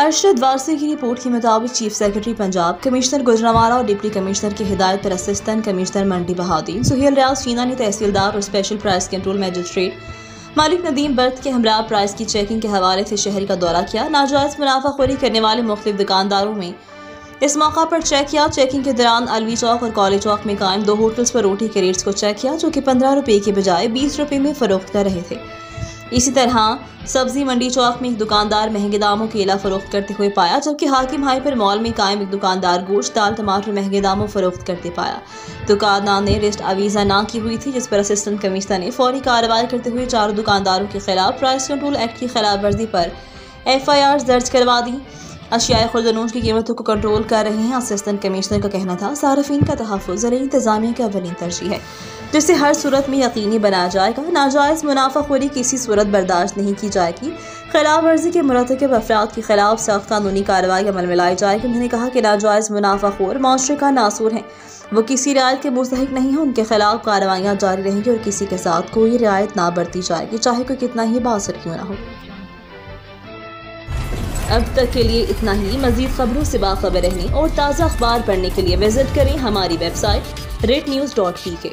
अरशद वारसी की रिपोर्ट के मुताबिक chief secretary Punjab, commissioner Gujranwala और डिप्टी कमिश्नर की हिदायत पर असिस्टेंट कमिश्नर मंडी बहादुर सुहेल रियाज चीना ने तहसीलदार और स्पेशल प्राइस कंट्रोल मजिस्ट्रेट मालिक नदीम बर्थ के हमरा प्राइस की चेकिंग के हवाले से शहर का दौरा किया। नाजायज मुनाफाखोरी करने वाले मुख्तलिफ दुकानदारों में इस मौका पर चेक किया। चेकिंग के दौरान अलवी चौक और कॉलेज चौक में कायम 2 होटल्स पर रोटी के रेट्स को चेक किया, जो कि 15 रुपये के बजाय 20 रुपये में फरोख्त कर रहे थे। इसी तरह सब्जी मंडी चौक में एक दुकानदार महंगे दामों केला फरोख्त करते हुए पाया, जबकि हाकिम हाइपर मॉल में कायम एक दुकानदार गोश्त, दाल, टमाटर महंगे दामों फरोख्त करते पाया। दुकानदार ने रिस्ट अवीज़ा ना की हुई थी, जिस पर असिस्टेंट कमिश्नर ने फौरी कार्रवाई करते हुए 4 दुकानदारों के खिलाफ प्राइस कंट्रोल एक्ट की खिलाफ वर्जी पर FIR दर्ज करवा दी। अशियाए खुर्दनोश की कीमतों को कंट्रोल कर रहे हैं। असिस्टेंट कमिश्नर का कहना था, सार्फिन का तहफ़्फ़ुज़ ज़रिए इंतज़ामिया की अव्वलीन तरजीह है, जिसे हर सूरत में यकीनी बनाया जाएगा। नाजायज़ मुनाफाखोरी किसी सूरत बर्दाश्त नहीं की जाएगी। खिलाफ वर्जी के मुरतकिब अफराद के खिलाफ सख्त कानूनी कार्रवाई अमल में लाई जाएगी। उन्होंने कहा कि नाजायज़ मुनाफाखोर माशरे का नासूर हैं, वो किसी रियायत के मुस्तहिक नहीं है। उनके खिलाफ कार्रवाइयाँ जारी रहेंगी और किसी के साथ कोई रियायत ना बरती जाएगी, चाहे कोई कितना ही बासर क्यों ना हो। अब तक के लिए इतना ही। मज़ीद खबरों से बाखबर रहने और ताज़ा अखबार पढ़ने के लिए विजिट करें हमारी वेबसाइट rednews.pk।